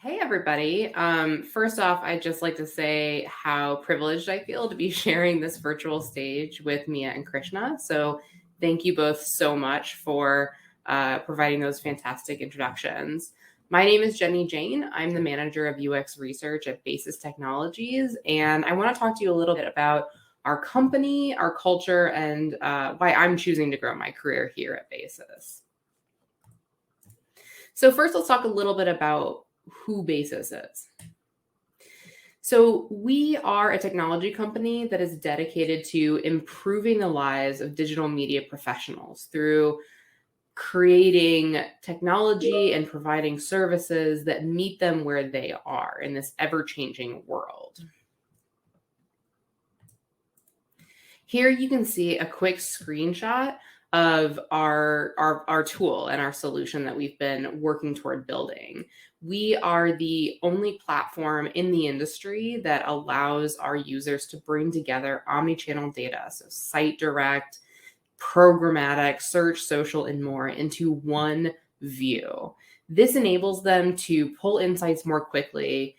Hey, everybody. First off, I'd just like to say how privileged I feel to be sharing this virtual stage with Mia and Krishna. So thank you both so much for providing those fantastic introductions. My name is Jenny Jayne. I'm the manager of UX research at Basis Technologies, and I want to talk to you a little bit about our company, our culture, and why I'm choosing to grow my career here at Basis. So first, let's talk a little bit about who Basis is. So we are a technology company that is dedicated to improving the lives of digital media professionals through creating technology and providing services that meet them where they are in this ever-changing world. Here you can see a quick screenshot of our tool and our solution that we've been working toward building. We are the only platform in the industry that allows our users to bring together omnichannel data, so site direct, programmatic, search, social, and more into one view. This enables them to pull insights more quickly,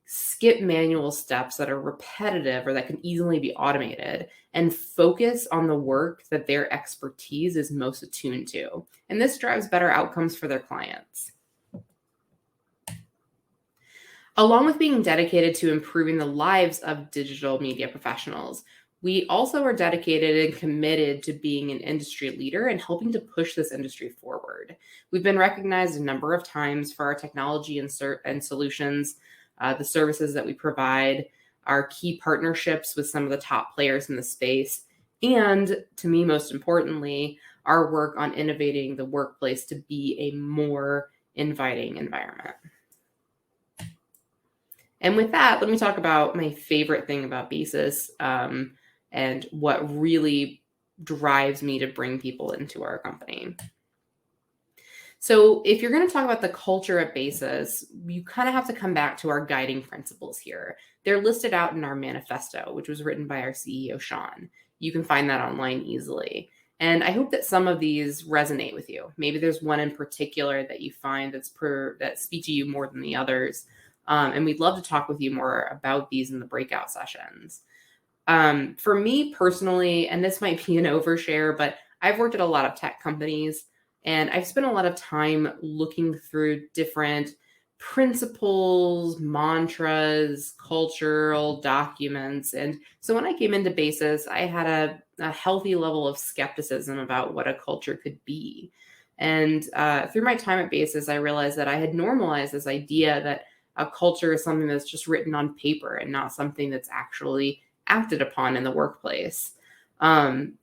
skip manual steps that are repetitive or that can easily be automated, and focus on the work that their expertise is most attuned to. And this drives better outcomes for their clients. Along with being dedicated to improving the lives of digital media professionals, we also are dedicated and committed to being an industry leader and helping to push this industry forward. We've been recognized a number of times for our technology and solutions, the services that we provide, our key partnerships with some of the top players in the space, and to me, most importantly, our work on innovating the workplace to be a more inviting environment. And with that, let me talk about my favorite thing about Basis and what really drives me to bring people into our company. So if you're going to talk about the culture at Basis, you kind of have to come back to our guiding principles here. They're listed out in our manifesto, which was written by our CEO, Sean. You can find that online easily. And I hope that some of these resonate with you. Maybe there's one in particular that you find that speak to you more than the others. And we'd love to talk with you more about these in the breakout sessions. For me personally, and this might be an overshare, but I've worked at a lot of tech companies, and I've spent a lot of time looking through different principles, mantras, cultural documents. And so when I came into Basis, I had a healthy level of skepticism about what a culture could be. And through my time at Basis, I realized that I had normalized this idea that a culture is something that's just written on paper and not something that's actually acted upon in the workplace. And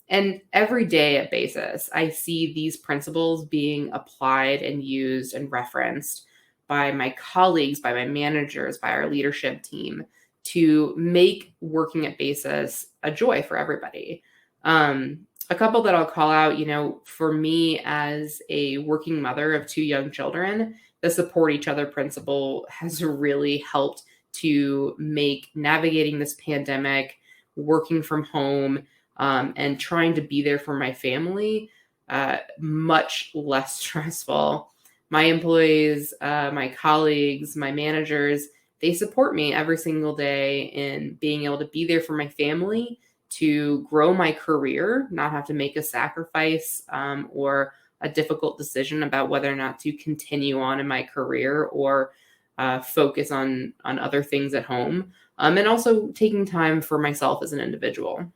every day at Basis, I see these principles being applied and used and referenced by my colleagues, by my managers, by our leadership team to make working at Basis a joy for everybody. A couple that I'll call out, for me as a working mother of two young children, the support each other principle has really helped to make navigating this pandemic, working from home, and trying to be there for my family much less stressful. My employees, my colleagues, my managers, they support me every single day in being able to be there for my family, to grow my career, not have to make a sacrifice or a difficult decision about whether or not to continue on in my career or focus on other things at home, and also taking time for myself as an individual.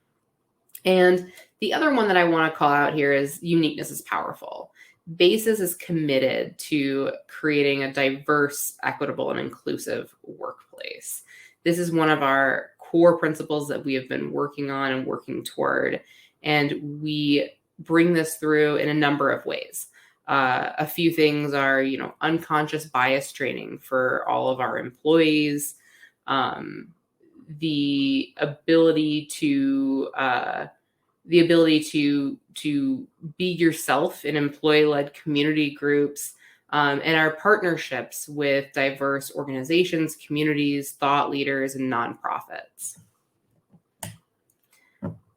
And the other one that I want to call out here is uniqueness is powerful. Basis is committed to creating a diverse, equitable, and inclusive workplace. This is one of our core principles that we have been working on and working toward, and we bring this through in a number of ways. A few things are, unconscious bias training for all of our employees, the ability to be yourself in employee-led community groups, and our partnerships with diverse organizations, communities, thought leaders, and nonprofits.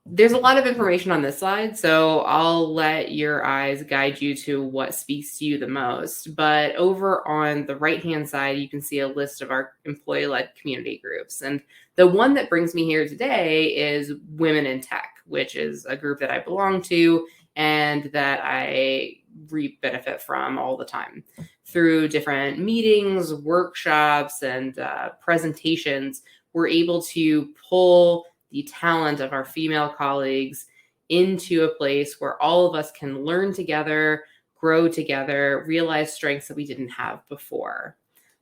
There's a lot of information on this slide, so I'll let your eyes guide you to what speaks to you the most. But over on the right-hand side, you can see a list of our employee-led community groups. And the one that brings me here today is Women in Tech, which is a group that I belong to and that I reap benefit from all the time. Through different meetings, workshops, and presentations, we're able to pull the talent of our female colleagues into a place where all of us can learn together, grow together, realize strengths that we didn't have before.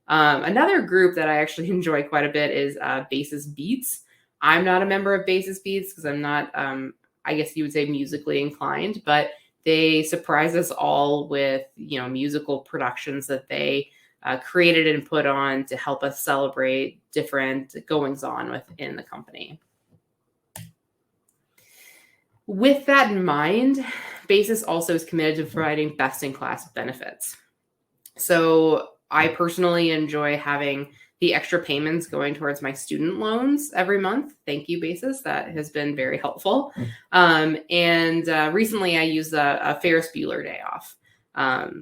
Another group that I actually enjoy quite a bit is Basis Beats. I'm not a member of Basis Beats because I'm not, I guess you would say, musically inclined, but they surprise us all with, musical productions that they created and put on to help us celebrate different goings on within the company. With that in mind, Basis also is committed to providing best-in-class benefits. So I personally enjoy having the extra payments going towards my student loans every month. Thank you, Basis. That has been very helpful. Recently I used a Ferris Bueller day off.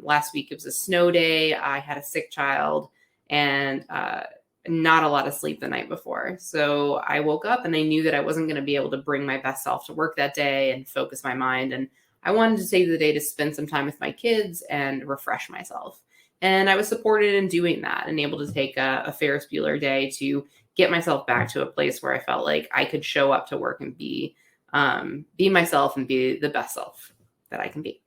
Last week it was a snow day. I had a sick child and not a lot of sleep the night before. So I woke up and I knew that I wasn't going to be able to bring my best self to work that day and focus my mind. And I wanted to take the day to spend some time with my kids and refresh myself. And I was supported in doing that and able to take a Ferris Bueller day to get myself back to a place where I felt like I could show up to work and be myself and be the best self that I can be.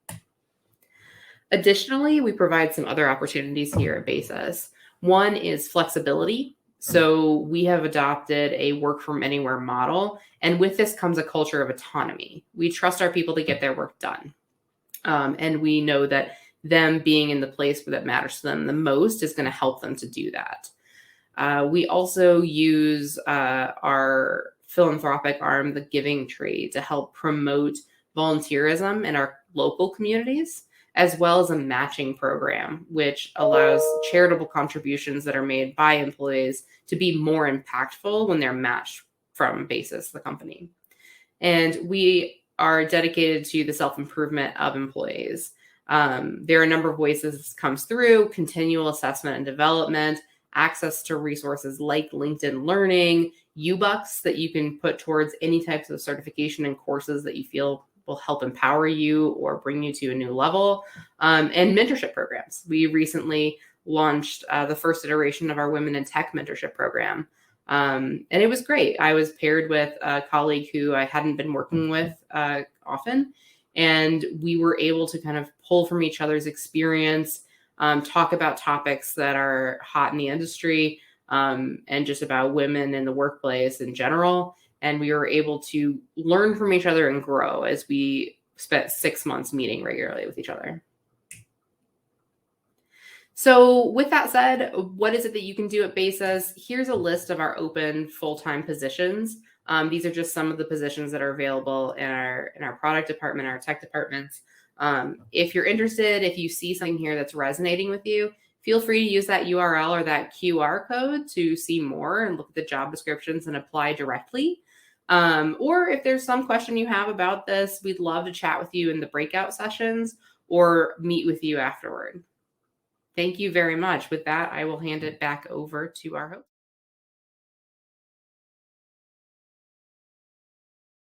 Additionally, we provide some other opportunities here at Basis. One is flexibility. So we have adopted a work from anywhere model. And with this comes a culture of autonomy. We trust our people to get their work done. And we know that them being in the place that matters to them the most is going to help them to do that. We also use our philanthropic arm, the Giving Tree, to help promote volunteerism in our local communities, as well as a matching program, which allows charitable contributions that are made by employees to be more impactful when they're matched from Basis, the company. And we are dedicated to the self-improvement of employees. There are a number of ways this comes through: continual assessment and development, access to resources like LinkedIn Learning, U-Bucks that you can put towards any types of certification and courses that you feel will help empower you or bring you to a new level, and mentorship programs. We recently launched the first iteration of our Women in Tech mentorship program. And it was great. I was paired with a colleague who I hadn't been working with often, and we were able to kind of pull from each other's experience, talk about topics that are hot in the industry, and just about women in the workplace in general. And we were able to learn from each other and grow as we spent 6 months meeting regularly with each other. So with that said, what is it that you can do at Basis? Here's a list of our open full-time positions. These are just some of the positions that are available in our product department, our tech departments. If you're interested, if you see something here that's resonating with you, feel free to use that URL or that QR code to see more and look at the job descriptions and apply directly. Or if there's some question you have about this, we'd love to chat with you in the breakout sessions or meet with you afterward. Thank you very much. With that, I will hand it back over to our host.